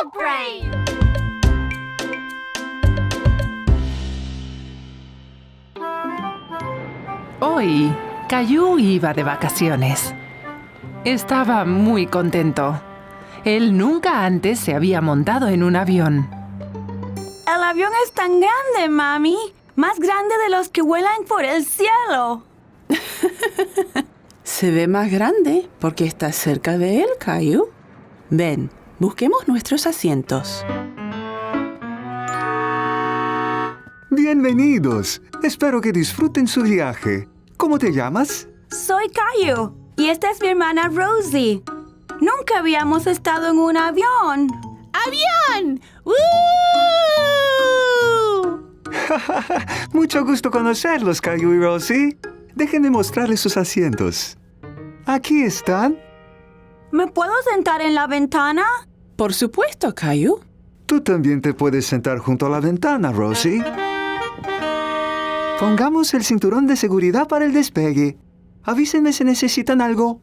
Dog Brain. Hoy, Caillou iba de vacaciones. Estaba muy contento. Él nunca antes se había montado en un avión. El avión es tan grande, Mami. Más grande de los que vuelan por el cielo. Se ve más grande porque estás cerca de él, Caillou. Ven, busquemos nuestros asientos. Bienvenidos. Espero que disfruten su viaje. ¿Cómo te llamas? Soy Caillou y esta es mi hermana Rosie. Nunca habíamos estado en un avión. ¡Avión! ¡Woo! Mucho gusto conocerlos, Caillou y Rosie. Déjenme mostrarles sus asientos. Aquí están. ¿Me puedo sentar en la ventana? Por supuesto, Caillou. Tú también te puedes sentar junto a la ventana, Rosie. Pongamos el cinturón de seguridad para el despegue. Avísenme si necesitan algo.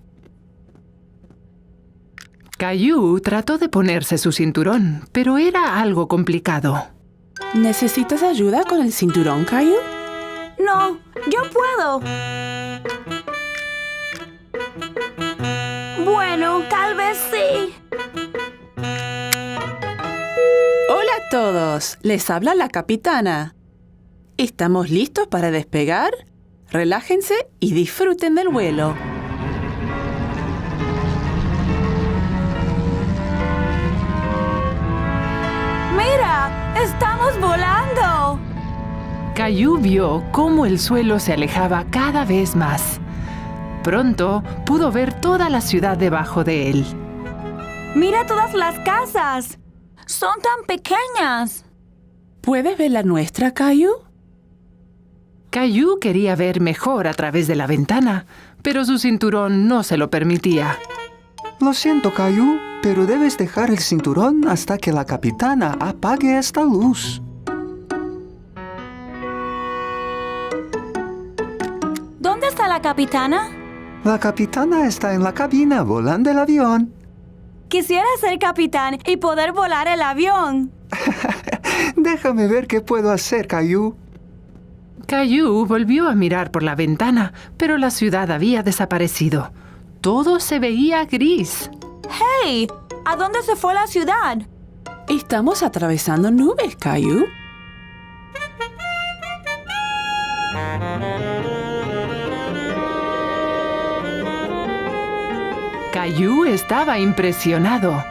Caillou trató de ponerse su cinturón, pero era algo complicado. ¿Necesitas ayuda con el cinturón, Caillou? No, yo puedo. Bueno, tal vez sí. Hola a todos, les habla la capitana. ¿Estamos listos para despegar? Relájense y disfruten del vuelo. ¡Mira! ¡Estamos volando! Caillou vio cómo el suelo se alejaba cada vez más. Pronto pudo ver toda la ciudad debajo de él. ¡Mira todas las casas! ¡Son tan pequeñas! ¿Puedes ver la nuestra, Caillou? Caillou quería ver mejor a través de la ventana, pero su cinturón no se lo permitía. Lo siento, Caillou, pero debes dejar el cinturón hasta que la capitana apague esta luz. ¿Dónde está la capitana? La capitana está en la cabina volando el avión. Quisiera ser capitán y poder volar el avión. Déjame ver qué puedo hacer, Caillou. Caillou volvió a mirar por la ventana, pero la ciudad había desaparecido. Todo se veía gris. ¡Hey! ¿A dónde se fue la ciudad? Estamos atravesando nubes, Caillou. Caillou estaba impresionado.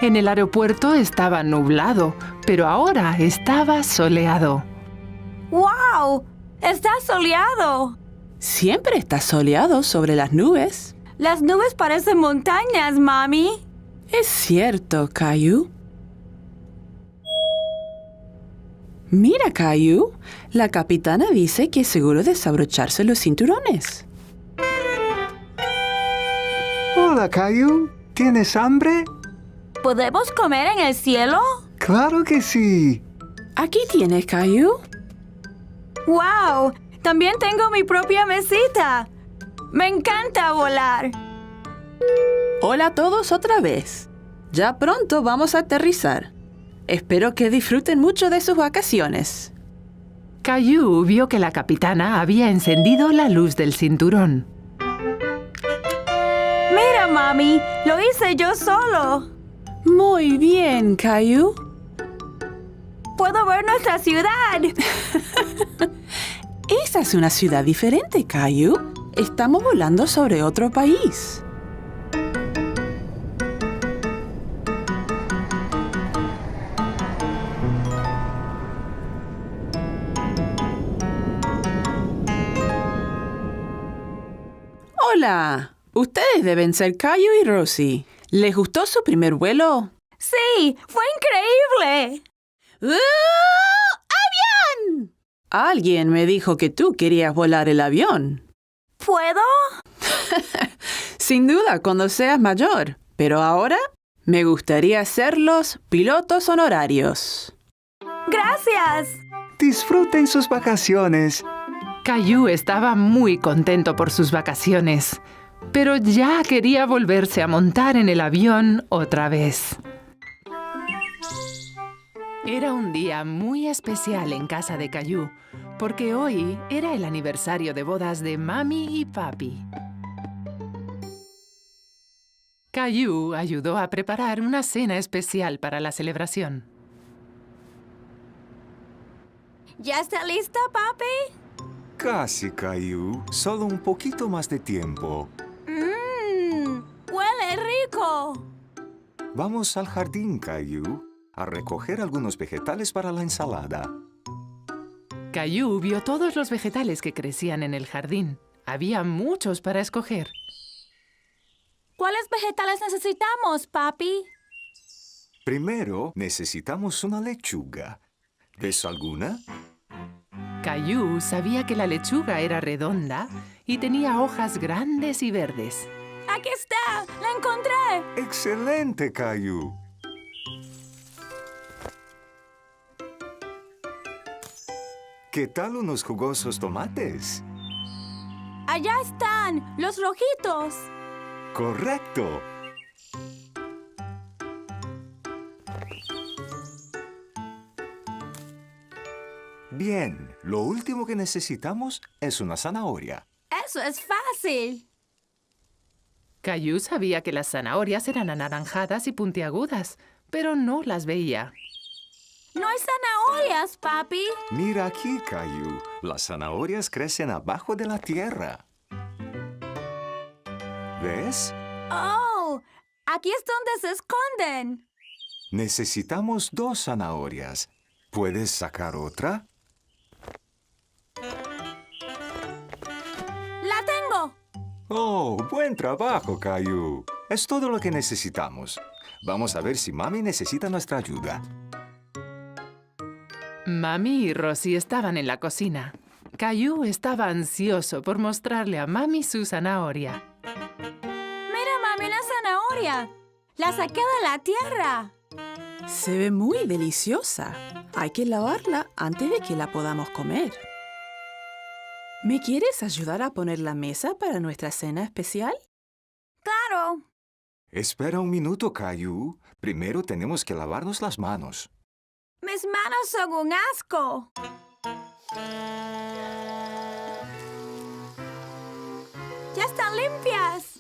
En el aeropuerto estaba nublado, pero ahora estaba soleado. ¡Wow! ¡Está soleado! Siempre está soleado sobre las nubes. Las nubes parecen montañas, Mami. Es cierto, Caillou. Mira, Caillou, la capitana dice que es seguro desabrocharse los cinturones. Hola, Caillou. ¿Tienes hambre? ¿Podemos comer en el cielo? ¡Claro que sí! Aquí tienes, Caillou. ¡Wow! También tengo mi propia mesita. ¡Me encanta volar! Hola a todos otra vez. Ya pronto vamos a aterrizar. Espero que disfruten mucho de sus vacaciones. Caillou vio que la capitana había encendido la luz del cinturón. ¡Mira, Mami! ¡Lo hice yo solo! Muy bien, Caillou. ¡Puedo ver nuestra ciudad! Esa es una ciudad diferente, Caillou. Estamos volando sobre otro país. Hola. Ustedes deben ser Caillou y Rosie. ¿Les gustó su primer vuelo? ¡Sí! ¡Fue increíble! ¡Avión! Alguien me dijo que tú querías volar el avión. ¿Puedo? Sin duda, cuando seas mayor. Pero ahora me gustaría ser los pilotos honorarios. ¡Gracias! Disfruten sus vacaciones. Caillou estaba muy contento por sus vacaciones, pero ya quería volverse a montar en el avión otra vez. Era un día muy especial en casa de Caillou, porque hoy era el aniversario de bodas de Mami y Papi. Caillou ayudó a preparar una cena especial para la celebración. ¿Ya está lista, papi? Casi, Caillou. Solo un poquito más de tiempo. ¡Huele rico! Vamos al jardín, Caillou, a recoger algunos vegetales para la ensalada. Caillou vio todos los vegetales que crecían en el jardín. Había muchos para escoger. ¿Cuáles vegetales necesitamos, papi? Primero, necesitamos una lechuga. ¿Ves alguna? Caillou sabía que la lechuga era redonda y tenía hojas grandes y verdes. ¡Aquí está! ¡La encontré! ¡Excelente, Caillou! ¿Qué tal unos jugosos tomates? ¡Allá están! ¡Los rojitos! ¡Correcto! Bien, lo último que necesitamos es una zanahoria. ¡Eso es fácil! Caillou sabía que las zanahorias eran anaranjadas y puntiagudas, pero no las veía. ¡No hay zanahorias, papi! Mira aquí, Caillou. Las zanahorias crecen abajo de la tierra. ¿Ves? ¡Oh! Aquí es donde se esconden. Necesitamos 2 zanahorias. ¿Puedes sacar otra? ¡La tengo! ¡Oh, buen trabajo, Caillou! Es todo lo que necesitamos. Vamos a ver si Mami necesita nuestra ayuda. Mami y Rosie estaban en la cocina. Caillou estaba ansioso por mostrarle a Mami su zanahoria. ¡Mira, mami, una zanahoria! ¡La saqué de la tierra! Se ve muy deliciosa. Hay que lavarla antes de que la podamos comer. ¿Me quieres ayudar a poner la mesa para nuestra cena especial? ¡Claro! Espera un minuto, Caillou. Primero tenemos que lavarnos las manos. ¡Mis manos son un asco! ¡Ya están limpias!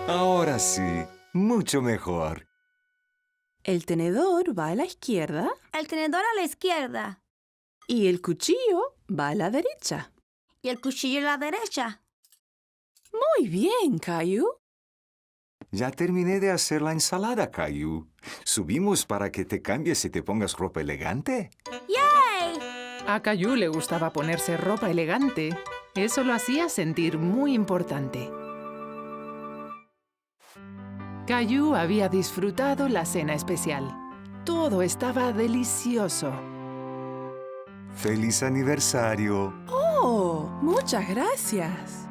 Ahora sí, mucho mejor. El tenedor va a la izquierda El tenedor a la izquierda y el cuchillo va a la derecha. y el cuchillo a la derecha. Muy bien, Caillou. Ya terminé de hacer la ensalada, Caillou. ¿Subimos para que te cambies y te pongas ropa elegante? ¡Yay! A Caillou le gustaba ponerse ropa elegante. Eso lo hacía sentir muy importante. Caillou había disfrutado la cena especial. Todo estaba delicioso. ¡Feliz aniversario! ¡Oh! Muchas gracias.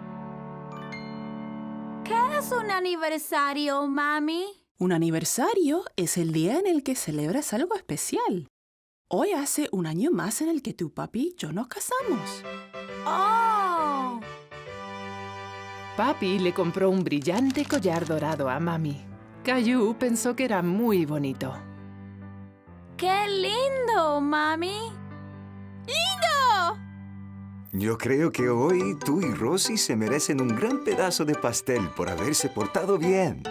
¿Qué es un aniversario, mami? Un aniversario es el día en el que celebras algo especial. Hoy hace un año más en el que tu papi y yo nos casamos. ¡Oh! Papi le compró un brillante collar dorado a Mami. Caillou pensó que era muy bonito. ¡Qué lindo, mami! ¡Lindo! Yo creo que hoy tú y Rosie se merecen un gran pedazo de pastel por haberse portado bien.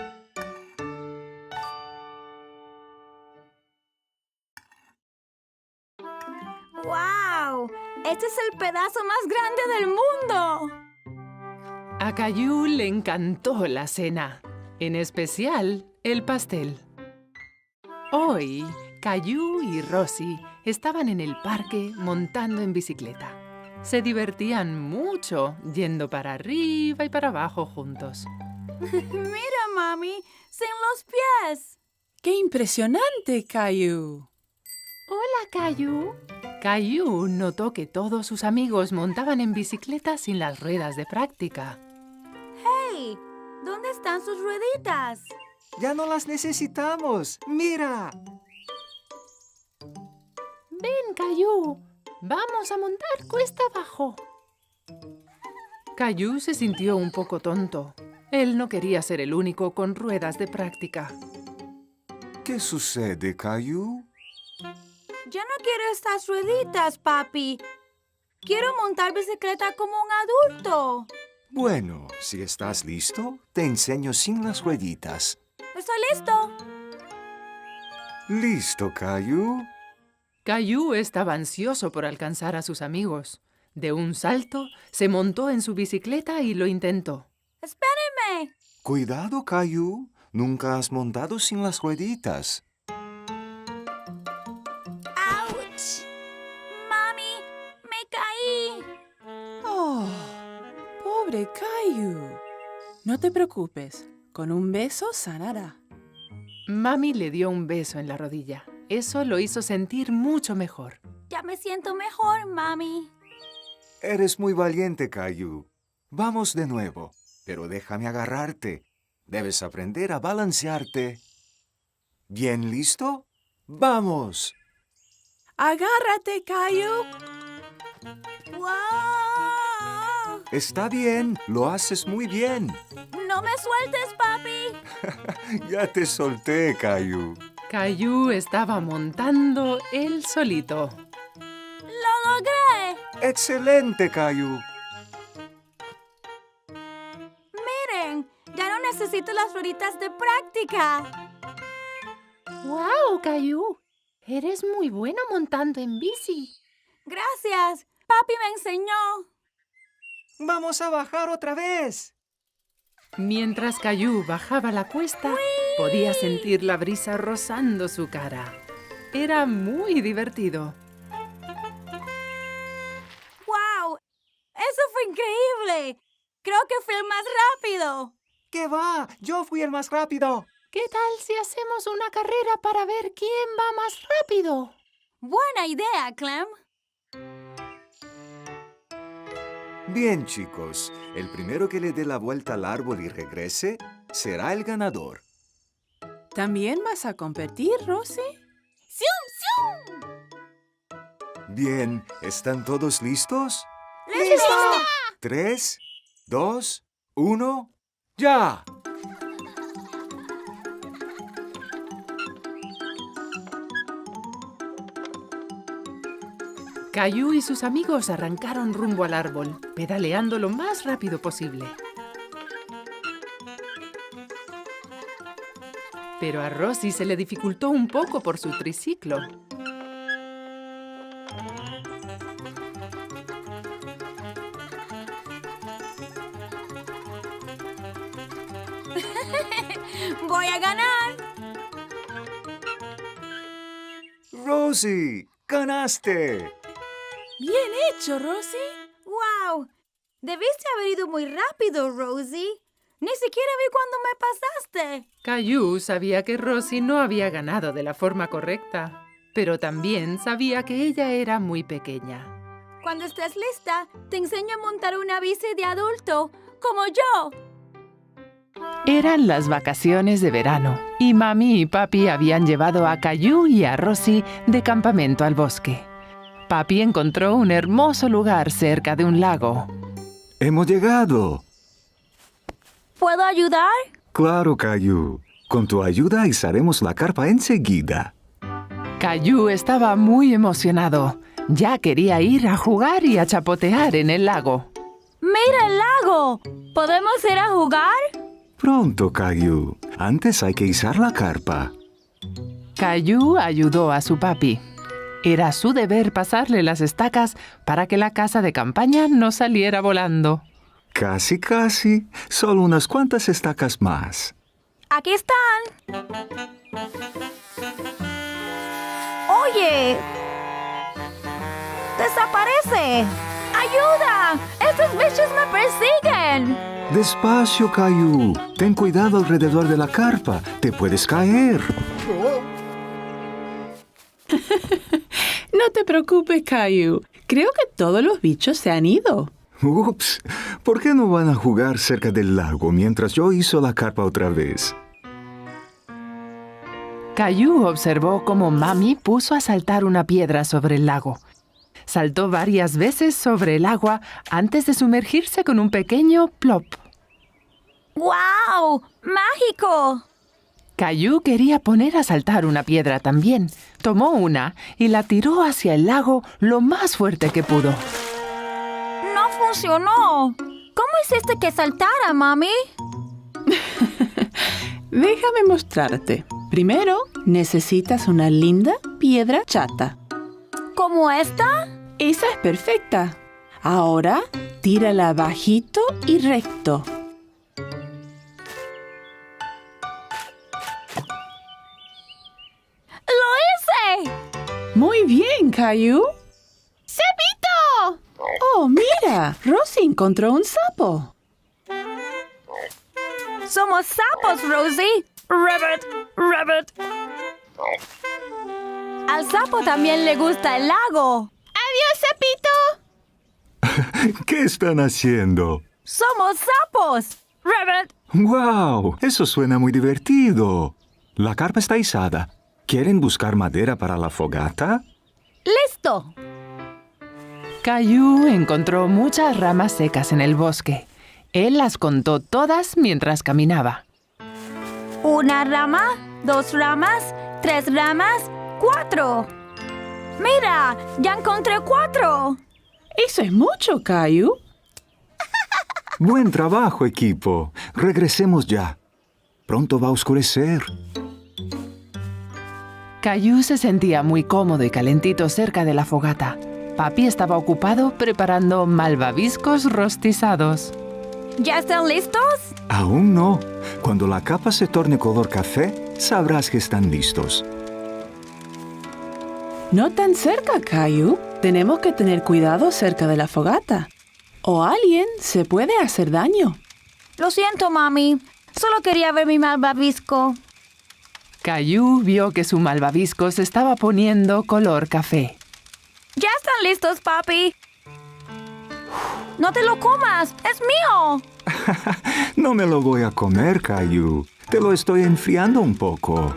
¡Wow! ¡Este es el pedazo más grande del mundo! A Caillou le encantó la cena, en especial el pastel. Hoy, Caillou y Rosie estaban en el parque montando en bicicleta. Se divertían mucho yendo para arriba y para abajo juntos. ¡Mira, mami! ¡Sin los pies! ¡Qué impresionante, Caillou! Hola, Caillou. Caillou notó que todos sus amigos montaban en bicicleta sin las ruedas de práctica. ¡Hey! ¿Dónde están sus rueditas? ¡Ya no las necesitamos! ¡Mira! Ven, Caillou. Vamos a montar cuesta abajo. Caillou se sintió un poco tonto. Él no quería ser el único con ruedas de práctica. ¿Qué sucede, Caillou? Yo no quiero estas rueditas, papi. Quiero montar bicicleta como un adulto. Bueno, si estás listo, te enseño sin las rueditas. ¿Estoy listo? ¿Listo, Caillou? Caillou estaba ansioso por alcanzar a sus amigos. De un salto, se montó en su bicicleta y lo intentó. ¡Espéreme! Cuidado, Caillou. Nunca has montado sin las rueditas. ¡Auch! ¡Mami! ¡Me caí! Oh, pobre Caillou. No te preocupes. Con un beso sanará. Mami le dio un beso en la rodilla. Eso lo hizo sentir mucho mejor. Ya me siento mejor, mami. Eres muy valiente, Caillou. Vamos de nuevo, pero déjame agarrarte. Debes aprender a balancearte. ¿Bien listo? ¡Vamos! ¡Agárrate, Caillou! ¡Wow! Está bien, lo haces muy bien. ¡No me sueltes, papi! Ya te solté, Caillou. Caillou estaba montando él solito. ¡Lo logré! ¡Excelente, Caillou! ¡Miren! Ya no necesito las rueditas de práctica. ¡Wow, Caillou! Eres muy bueno montando en bici. Gracias. Papi me enseñó. ¡Vamos a bajar otra vez! Mientras Caillou bajaba la cuesta, podía sentir la brisa rozando su cara. Era muy divertido. ¡Wow! ¡Eso fue increíble! Creo que fui el más rápido. ¿Qué va? ¡Yo fui el más rápido! ¿Qué tal si hacemos una carrera para ver quién va más rápido? Buena idea, Clem. Bien, chicos. El primero que le dé la vuelta al árbol y regrese será el ganador. ¿También vas a competir, Rosie? ¡Sium, sium! Bien, ¿están todos listos? ¡Listo! 3, 2, 1, ¡ya! Caillou y sus amigos arrancaron rumbo al árbol, pedaleando lo más rápido posible. Pero a Rosie se le dificultó un poco por su triciclo. ¡Voy a ganar! ¡Rosie! ¡Ganaste! ¡Bien hecho, Rosie! ¡Wow! Debiste haber ido muy rápido, Rosie. Ni siquiera vi cuando me pasaste. Caillou sabía que Rosie no había ganado de la forma correcta, pero también sabía que ella era muy pequeña. Cuando estés lista, te enseño a montar una bici de adulto, como yo. Eran las vacaciones de verano y Mami y Papi habían llevado a Caillou y a Rosie de campamento al bosque. Papi encontró un hermoso lugar cerca de un lago. ¡Hemos llegado! ¿Puedo ayudar? Claro, Caillou. Con tu ayuda izaremos la carpa enseguida. Caillou estaba muy emocionado. Ya quería ir a jugar y a chapotear en el lago. ¡Mira el lago! ¿Podemos ir a jugar? Pronto, Caillou. Antes hay que izar la carpa. Caillou ayudó a su papi. Era su deber pasarle las estacas para que la casa de campaña no saliera volando. Casi, casi. Solo unas cuantas estacas más. Aquí están. ¡Oye! ¡Desaparece! ¡Ayuda! ¡Estos bichos me persiguen! Despacio, Caillou. Ten cuidado alrededor de la carpa. Te puedes caer. No te preocupes, Caillou. Creo que todos los bichos se han ido. Ups. ¿Por qué no van a jugar cerca del lago mientras yo hizo la carpa otra vez? Caillou observó cómo Mami puso a saltar una piedra sobre el lago. Saltó varias veces sobre el agua antes de sumergirse con un pequeño plop. ¡Wow! ¡Mágico! Caillou quería poner a saltar una piedra también. Tomó una y la tiró hacia el lago lo más fuerte que pudo. No funcionó. ¿Cómo hiciste que saltara, mami? Déjame mostrarte. Primero, necesitas una linda piedra chata. ¿Como esta? Esa es perfecta. Ahora, tírala bajito y recto. ¡Lo hice! Muy bien, Caillou. ¡Sapito! Oh, mira, Rosie encontró un sapo. Somos sapos, Rosie. Rabbit, rabbit. Al sapo también le gusta el lago. ¡Adiós, sapito! ¿Qué están haciendo? ¡Somos sapos! Rabbit. ¡Wow! Eso suena muy divertido. La carpa está izada. ¿Quieren buscar madera para la fogata? ¡Listo! Caillou encontró muchas ramas secas en el bosque. Él las contó todas mientras caminaba. 1 rama, 2 ramas, 3 ramas, 4. ¡Mira! ¡Ya encontré 4! Eso es mucho, Caillou. Buen trabajo, equipo. Regresemos ya. Pronto va a oscurecer. Caillou se sentía muy cómodo y calentito cerca de la fogata. Papi estaba ocupado preparando malvaviscos rostizados. ¿Ya están listos? Aún no. Cuando la capa se torne color café, sabrás que están listos. No tan cerca, Caillou. Tenemos que tener cuidado cerca de la fogata. O alguien se puede hacer daño. Lo siento, mami. Solo quería ver mi malvavisco. Caillou vio que su malvavisco se estaba poniendo color café. ¿Ya están listos, papi? ¡No te lo comas! ¡Es mío! No me lo voy a comer, Caillou. Te lo estoy enfriando un poco.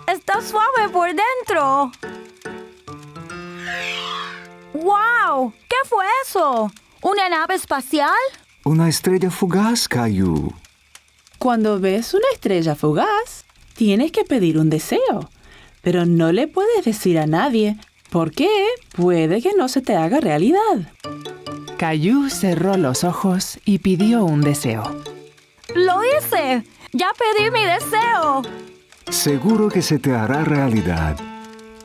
Está suave por dentro. ¡Wow! ¿Qué fue eso? ¿Una nave espacial? Una estrella fugaz, Caillou. Cuando ves una estrella fugaz, tienes que pedir un deseo. Pero no le puedes decir a nadie, porque puede que no se te haga realidad. Caillou cerró los ojos y pidió un deseo. ¡Lo hice! ¡Ya pedí mi deseo! Seguro que se te hará realidad.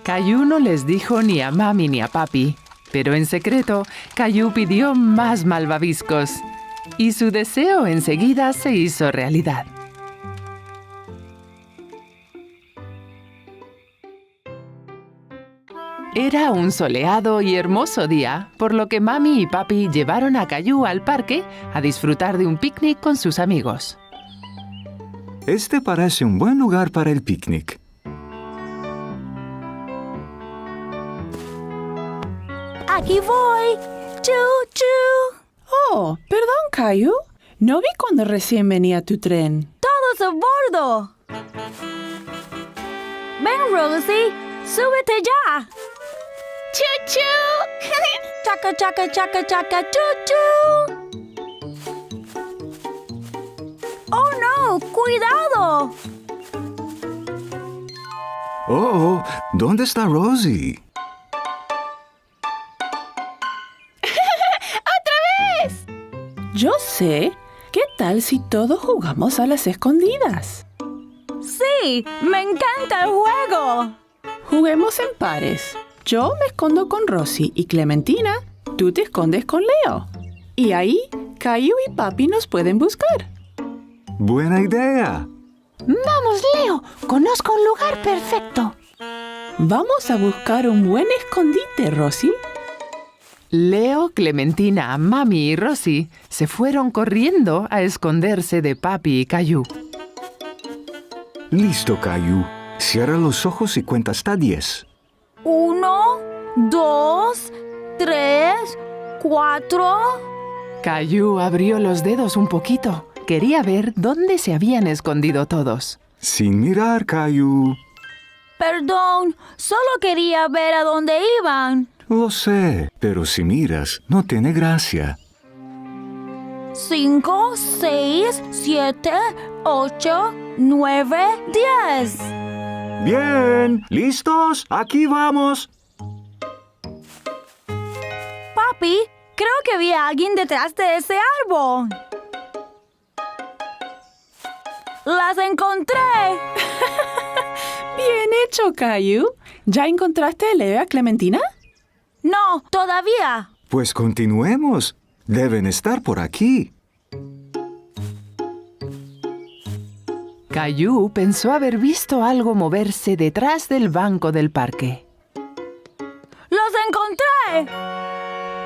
Caillou no les dijo ni a mami ni a papi, pero en secreto, Caillou pidió más malvaviscos. Y su deseo enseguida se hizo realidad. Era un soleado y hermoso día, por lo que mami y papi llevaron a Caillou al parque a disfrutar de un picnic con sus amigos. Este parece un buen lugar para el picnic. ¡Aquí voy! ¡Chu, chu! Oh, perdón, Caillou. No vi cuando recién venía tu tren. ¡Todos a bordo! ¡Ven, Rosie! ¡Súbete ya! ¡Chu, chu! ¡Chaca, chaca, chaca, chaca! ¡Chu, chu! ¡Oh, no! ¡Cuidado! Oh, ¿dónde está Rosie? Yo sé. ¿Qué tal si todos jugamos a las escondidas? ¡Sí! ¡Me encanta el juego! Juguemos en pares. Yo me escondo con Rosie y Clementina, tú te escondes con Leo. Y ahí, Caillou y papi nos pueden buscar. Buena idea. ¡Vamos, Leo! Conozco un lugar perfecto. Vamos a buscar un buen escondite, Rosie. Leo, Clementina, mami y Rosie se fueron corriendo a esconderse de papi y Caillou. Listo, Caillou. Cierra los ojos y cuenta hasta 10. 1, 2, 3, 4... Caillou abrió los dedos un poquito. Quería ver dónde se habían escondido todos. Sin mirar, Caillou. Perdón, solo quería ver a dónde iban. Lo sé, pero si miras, no tiene gracia. 5, 6, 7, 8, 9, 10. Bien, ¿listos? Aquí vamos. Papi, creo que vi a alguien detrás de ese árbol. ¡Las encontré! Bien hecho, Caillou. ¿Ya encontraste a Eva Clementina? No, todavía. Pues continuemos. Deben estar por aquí. Caillou pensó haber visto algo moverse detrás del banco del parque. ¡Los encontré!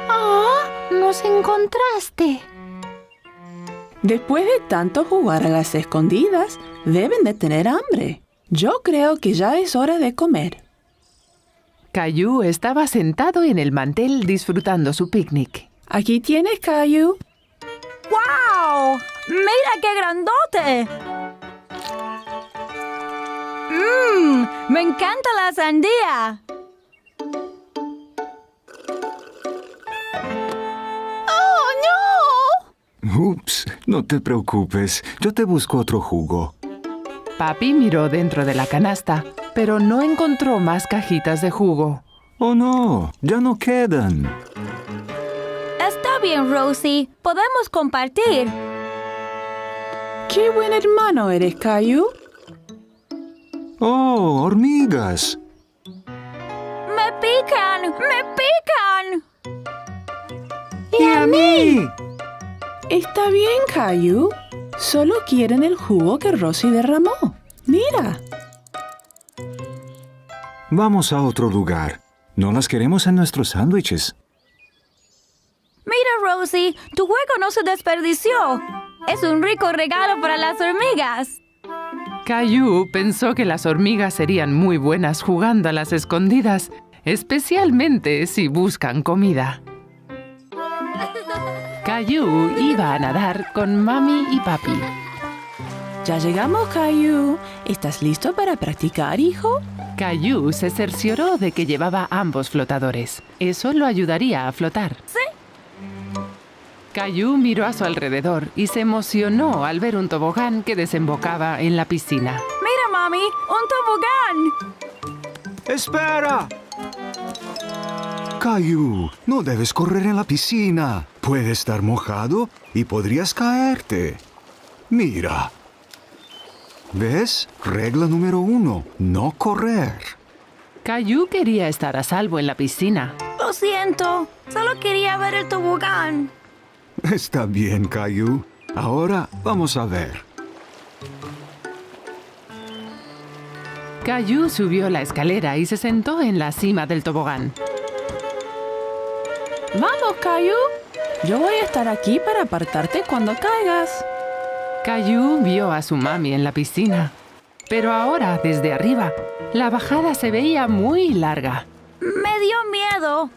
¡Ah! ¡Nos encontraste! Después de tanto jugar a las escondidas, deben de tener hambre. Yo creo que ya es hora de comer. Caillou estaba sentado en el mantel disfrutando su picnic. Aquí tienes, Caillou. ¡Wow! ¡Mira qué grandote! ¡Me encanta la sandía! Ups, no te preocupes. Yo te busco otro jugo. Papi miró dentro de la canasta, pero no encontró más cajitas de jugo. Oh no, ya no quedan. Está bien, Rosie. Podemos compartir. ¡Qué buen hermano eres, Caillou! Oh, hormigas. ¡Me pican! ¡Me pican! ¡Y a mí! Está bien, Caillou. Solo quieren el jugo que Rosie derramó. Mira. Vamos a otro lugar. No las queremos en nuestros sándwiches. Mira, Rosie, tu juego no se desperdició. Es un rico regalo para las hormigas. Caillou pensó que las hormigas serían muy buenas jugando a las escondidas, especialmente si buscan comida. Caillou iba a nadar con mami y papi. Ya llegamos, Caillou. ¿Estás listo para practicar, hijo? Caillou se cercioró de que llevaba ambos flotadores. Eso lo ayudaría a flotar. Sí. Caillou miró a su alrededor y se emocionó al ver un tobogán que desembocaba en la piscina. Mira, mami, un tobogán. ¡Espera! Caillou, no debes correr en la piscina. Puede estar mojado y podrías caerte. Mira. ¿Ves? Regla número 1. No correr. Caillou quería estar a salvo en la piscina. Lo siento, solo quería ver el tobogán. Está bien, Caillou. Ahora vamos a ver. Caillou subió la escalera y se sentó en la cima del tobogán. ¡Vamos, Caillou! Yo voy a estar aquí para apartarte cuando caigas. Caillou vio a su mami en la piscina. Pero ahora, desde arriba, la bajada se veía muy larga. Me dio miedo.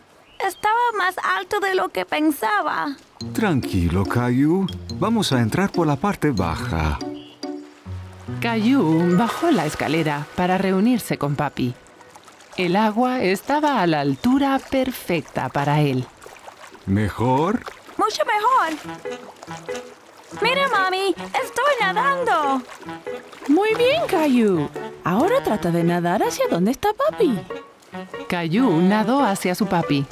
Estaba más alto de lo que pensaba. Tranquilo, Caillou. Vamos a entrar por la parte baja. Caillou bajó la escalera para reunirse con papi. El agua estaba a la altura perfecta para él. ¿Mejor? Mucho mejor. Mira, mami, estoy nadando. Muy bien, Caillou. Ahora trata de nadar hacia donde está papi. Caillou nadó hacia su papi.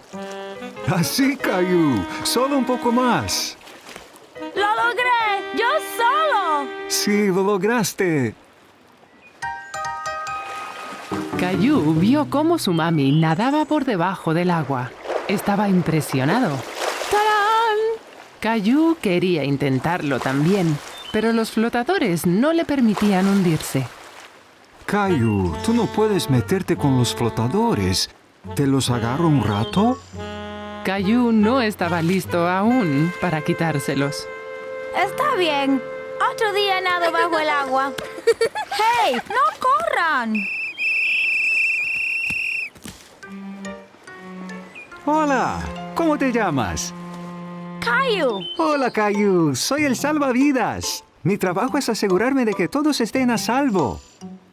Así, Caillou. Solo un poco más. ¡Lo logré! ¡Yo solo! Sí, lo lograste. Caillou vio cómo su mami nadaba por debajo del agua. Estaba impresionado. ¡Tarán! Caillou quería intentarlo también, pero los flotadores no le permitían hundirse. Caillou, tú no puedes meterte con los flotadores. ¿Te los agarro un rato? Caillou no estaba listo aún para quitárselos. Está bien. Otro día nado bajo el agua. ¡Hey! ¡No corran! Hola, ¿cómo te llamas? Caillou. Hola, Caillou. Soy el salvavidas. Mi trabajo es asegurarme de que todos estén a salvo.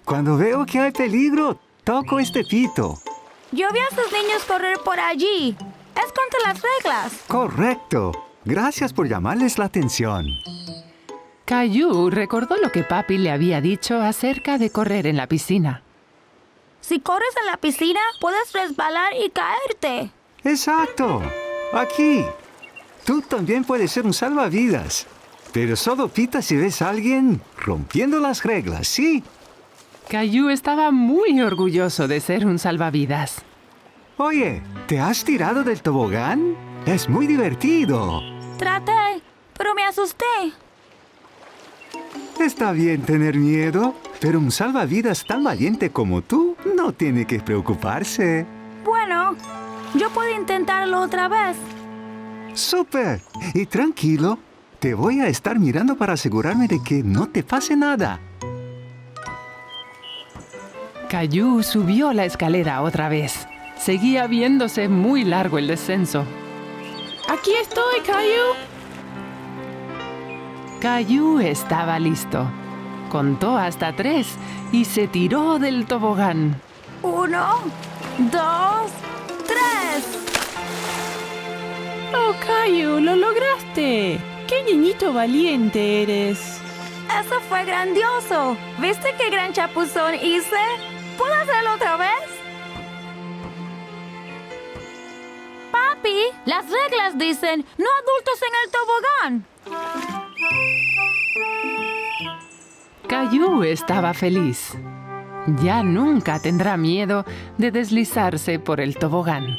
Cuando veo que hay peligro, toco este pito. Yo vi a sus niños correr por allí. Es contra las reglas. Correcto. Gracias por llamarles la atención. Caillou recordó lo que Papi le había dicho acerca de correr en la piscina. Si corres en la piscina, puedes resbalar y caerte. Exacto. Aquí. Tú también puedes ser un salvavidas. Pero solo pita si ves a alguien rompiendo las reglas, ¿sí? Caillou estaba muy orgulloso de ser un salvavidas. Oye, ¿te has tirado del tobogán? Es muy divertido. Traté, pero me asusté. Está bien tener miedo, pero un salvavidas tan valiente como tú no tiene que preocuparse. Bueno, yo puedo intentarlo otra vez. ¡Súper! Y tranquilo, te voy a estar mirando para asegurarme de que no te pase nada. Caillou subió la escalera otra vez. Seguía viéndose muy largo el descenso. Aquí estoy, Caillou. Caillou estaba listo. Contó hasta 3 y se tiró del tobogán. 1, 2, 3. Oh, Caillou, lo lograste. ¡Qué niñito valiente eres! Eso fue grandioso. ¿Viste qué gran chapuzón hice? ¿Puedo hacerlo otra vez? Papi, las reglas dicen no adultos en el tobogán. Caillou estaba feliz. Ya nunca tendrá miedo de deslizarse por el tobogán.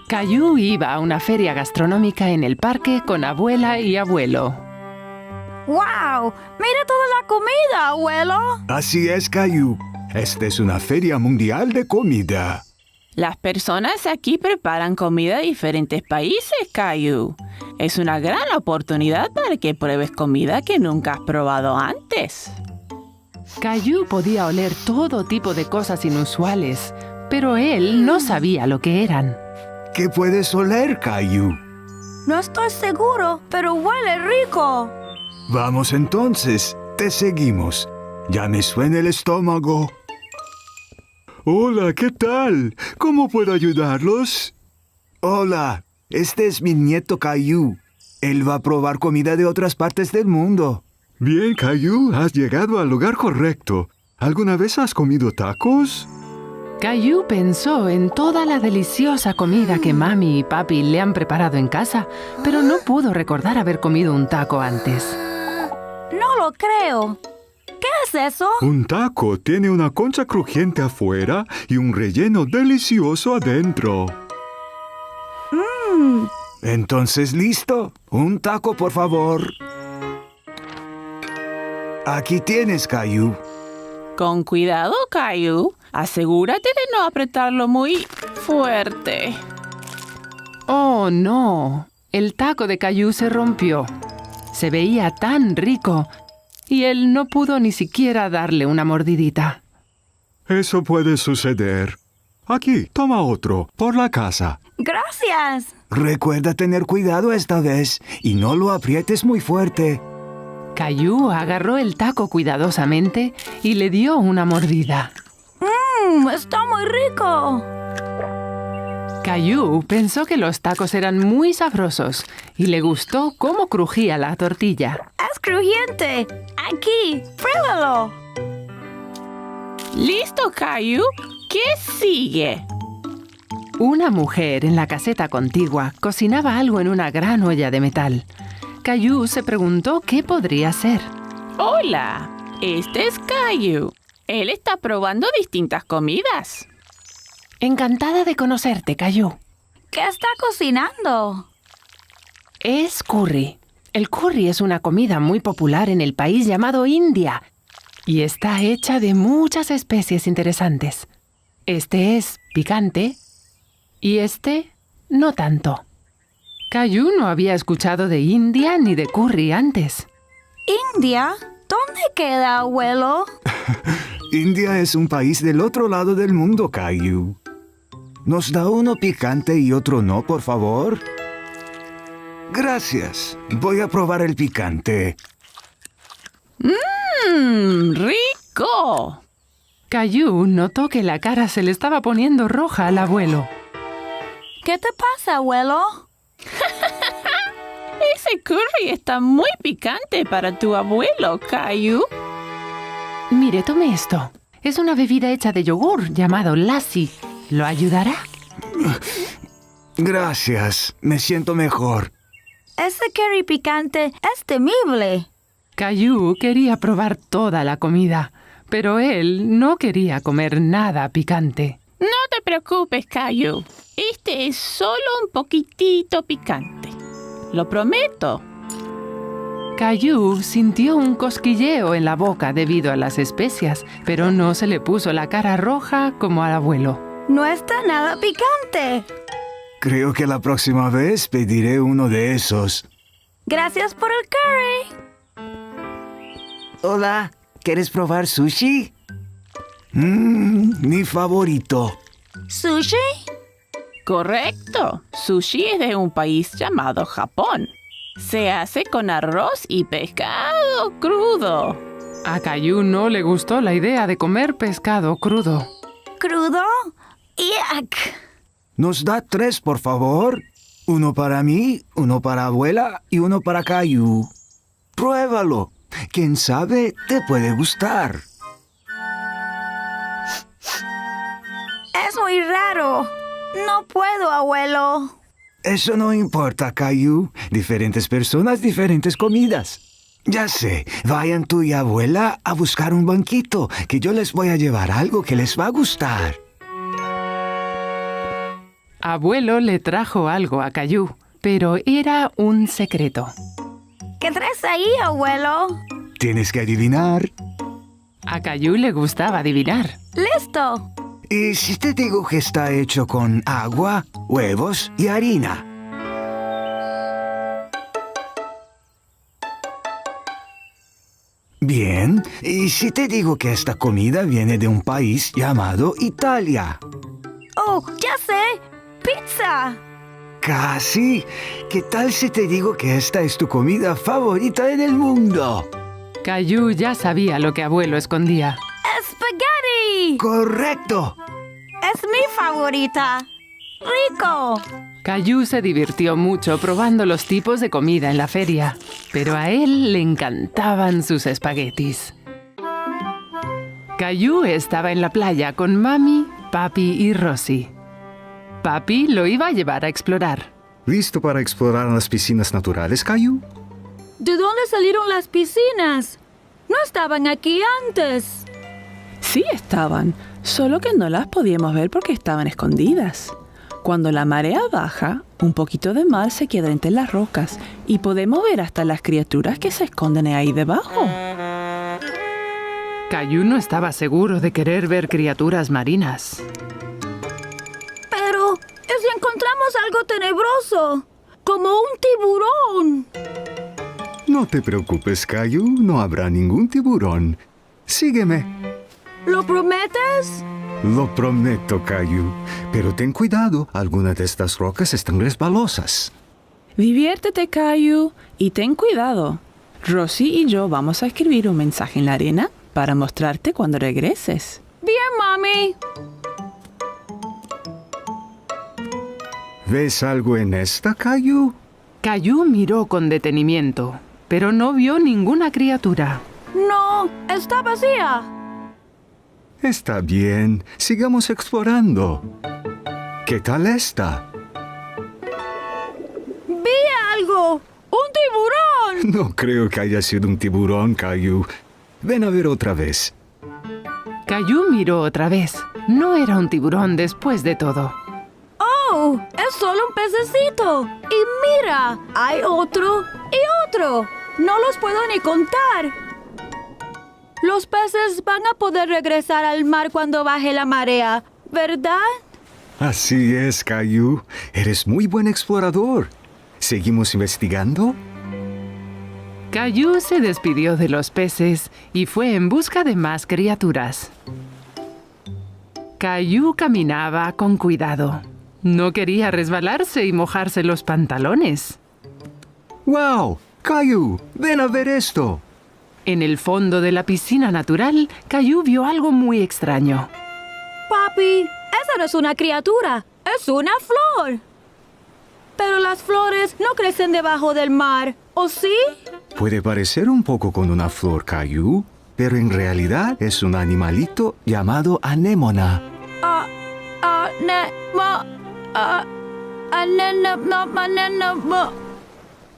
Caillou iba a una feria gastronómica en el parque con abuela y abuelo. ¡Wow! ¡Mira toda la comida, abuelo! Así es, Caillou. Esta es una feria mundial de comida. Las personas aquí preparan comida de diferentes países, Caillou. Es una gran oportunidad para que pruebes comida que nunca has probado antes. Caillou podía oler todo tipo de cosas inusuales, pero él no sabía lo que eran. ¿Qué puedes oler, Caillou? No estoy seguro, pero huele rico. Vamos entonces, te seguimos. Ya me suena el estómago. Hola, ¿qué tal? ¿Cómo puedo ayudarlos? Hola, este es mi nieto Caillou. Él va a probar comida de otras partes del mundo. Bien, Caillou, has llegado al lugar correcto. ¿Alguna vez has comido tacos? Caillou pensó en toda la deliciosa comida que Mami y Papi le han preparado en casa, pero no pudo recordar haber comido un taco antes. No lo creo. ¿Qué es eso? Un taco tiene una concha crujiente afuera y un relleno delicioso adentro. Entonces, ¿listo? Un taco, por favor. Aquí tienes, Caillou. Con cuidado, Caillou. Asegúrate de no apretarlo muy fuerte. ¡Oh, no! El taco de Caillou se rompió. Se veía tan rico y él no pudo ni siquiera darle una mordidita. Eso puede suceder. Aquí, toma otro, por la casa. Gracias. Recuerda tener cuidado esta vez y no lo aprietes muy fuerte. Caillou agarró el taco cuidadosamente y le dio una mordida. Está muy rico. Caillou pensó que los tacos eran muy sabrosos y le gustó cómo crujía la tortilla. Es crujiente. Aquí, pruébalo. ¿Listo, Caillou? ¿Qué sigue? Una mujer en la caseta contigua cocinaba algo en una gran olla de metal. Caillou se preguntó qué podría ser. Hola, este es Caillou. Él está probando distintas comidas. Encantada de conocerte, Caillou. ¿Qué está cocinando? Es curry. El curry es una comida muy popular en el país llamado India y está hecha de muchas especies interesantes. Este es picante y este no tanto. Caillou no había escuchado de India ni de curry antes. ¿India? ¿Dónde queda, abuelo? India es un país del otro lado del mundo, Caillou. ¿Nos da uno picante y otro no, por favor? Gracias. Voy a probar el picante. ¡Rico! Caillou notó que la cara se le estaba poniendo roja al abuelo. ¿Qué te pasa, abuelo? Ese curry está muy picante para tu abuelo, Caillou. Mire, tome esto. Es una bebida hecha de yogur llamado lassi. ¿Lo ayudará? Gracias, me siento mejor. Ese curry picante es temible. Caillou quería probar toda la comida, pero él no quería comer nada picante. No te preocupes, Caillou. Este es solo un poquitito picante. Lo prometo. Caillou sintió un cosquilleo en la boca debido a las especias, pero no se le puso la cara roja como al abuelo. No está nada picante. Creo que la próxima vez pediré uno de esos. Gracias por el curry. Hola, ¿quieres probar sushi? Mi favorito. ¿Sushi? Correcto. Sushi es de un país llamado Japón. Se hace con arroz y pescado crudo. A Caillou no le gustó la idea de comer pescado crudo. ¿Crudo? ¡Yuck! ¿Nos da 3, por favor? Uno para mí, uno para abuela y uno para Caillou. Pruébalo. Quién sabe, te puede gustar. Es muy raro. No puedo, abuelo. Eso no importa, Caillou. Diferentes personas, diferentes comidas. Ya sé, vayan tú y abuela a buscar un banquito, que yo les voy a llevar algo que les va a gustar. Abuelo le trajo algo a Caillou, pero era un secreto. ¿Qué traes ahí, abuelo? Tienes que adivinar. A Caillou le gustaba adivinar. ¡Listo! ¿Y si te digo que está hecho con agua, huevos y harina? Bien, ¿y si te digo que esta comida viene de un país llamado Italia? ¡Oh, ya sé! ¡Pizza! Casi. ¿Qué tal si te digo que esta es tu comida favorita en el mundo? Caillou ya sabía lo que abuelo escondía. ¡Spaghetti! ¡Correcto! ¡Es mi favorita! ¡Rico! Caillou se divirtió mucho probando los tipos de comida en la feria, pero a él le encantaban sus espaguetis. Caillou estaba en la playa con Mami, Papi y Rosie. Papi lo iba a llevar a explorar. ¿Listo para explorar las piscinas naturales, Caillou? ¿De dónde salieron las piscinas? No estaban aquí antes. Sí estaban, solo que no las podíamos ver porque estaban escondidas. Cuando la marea baja, un poquito de mar se queda entre las rocas y podemos ver hasta las criaturas que se esconden ahí debajo. Caillou no estaba seguro de querer ver criaturas marinas. Pero, ¿y si encontramos algo tenebroso? Como un tiburón. No te preocupes, Caillou, no habrá ningún tiburón. Sígueme. ¿Lo prometes? Lo prometo, Caillou. Pero ten cuidado, algunas de estas rocas están resbalosas. Diviértete, Caillou, y ten cuidado. Rosie y yo vamos a escribir un mensaje en la arena para mostrarte cuando regreses. Bien, mami. ¿Ves algo en esta, Caillou? Caillou miró con detenimiento, pero no vio ninguna criatura. No, está vacía. Está bien, sigamos explorando. ¿Qué tal esta? Vi algo. ¡Un tiburón! No creo que haya sido un tiburón, Caillou. Ven a ver otra vez. Caillou miró otra vez. No era un tiburón después de todo. ¡Oh! Es solo un pececito. Y mira, hay otro y otro. No los puedo ni contar. Los peces van a poder regresar al mar cuando baje la marea, ¿verdad? Así es, Caillou. Eres muy buen explorador. ¿Seguimos investigando? Caillou se despidió de los peces y fue en busca de más criaturas. Caillou caminaba con cuidado. No quería resbalarse y mojarse los pantalones. ¡Wow! Caillou, ven a ver esto. En el fondo de la piscina natural, Caillou vio algo muy extraño. Papi, esa no es una criatura, es una flor. Pero las flores no crecen debajo del mar. ¿O sí? Puede parecer un poco con una flor, Caillou, pero en realidad es un animalito llamado anémona.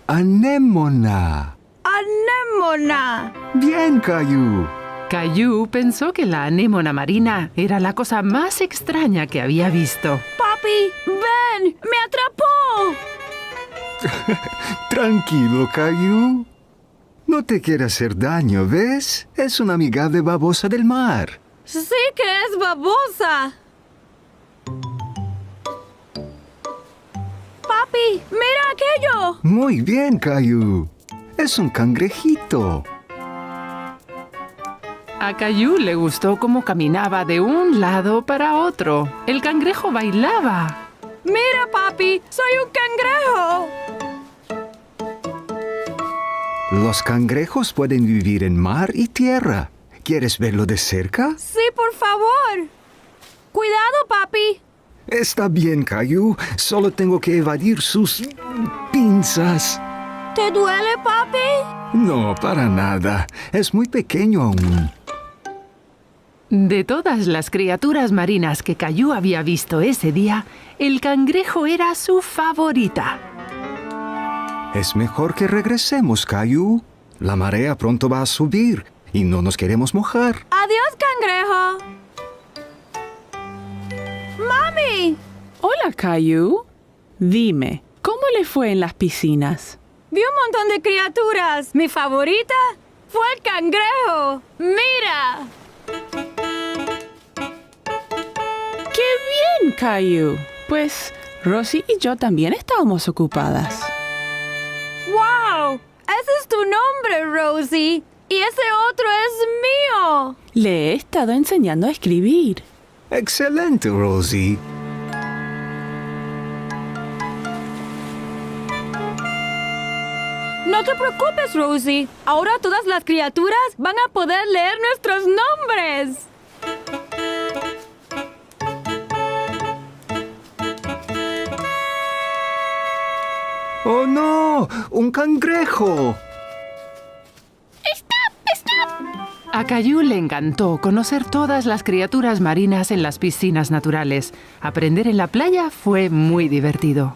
Anémona. Anémona. Bien, Caillou. Caillou pensó que la anémona marina era la cosa más extraña que había visto. Papi, ven, me atrapó. Tranquilo, Caillou. No te quiere hacer daño, ¿ves? Es una amigable babosa del mar. Sí que es babosa. Papi, mira aquello. Muy bien, Caillou. Es un cangrejito. A Caillou le gustó cómo caminaba de un lado para otro. El cangrejo bailaba. Mira, papi, soy un cangrejo. Los cangrejos pueden vivir en mar y tierra. ¿Quieres verlo de cerca? Sí, por favor. Cuidado, papi. Está bien, Caillou. Solo tengo que evadir sus pinzas. ¿Te duele, papi? No, para nada. Es muy pequeño aún. De todas las criaturas marinas que Caillou había visto ese día, el cangrejo era su favorita. Es mejor que regresemos, Caillou. La marea pronto va a subir y no nos queremos mojar. Adiós, cangrejo. ¡Mami! Hola, Caillou. Dime, ¿cómo le fue en las piscinas? Vi un montón de criaturas. Mi favorita fue el cangrejo. ¡Mira! ¡Qué bien, Caillou! Pues Rosie y yo también estábamos ocupadas. ¡Wow! Ese es tu nombre, Rosie. Y ese otro es mío. Le he estado enseñando a escribir. Excelente, Rosie. No te preocupes, Rosie. Ahora todas las criaturas van a poder leer nuestros nombres. ¡Oh, no! ¡Un cangrejo! A Caillou le encantó conocer todas las criaturas marinas en las piscinas naturales. Aprender en la playa fue muy divertido.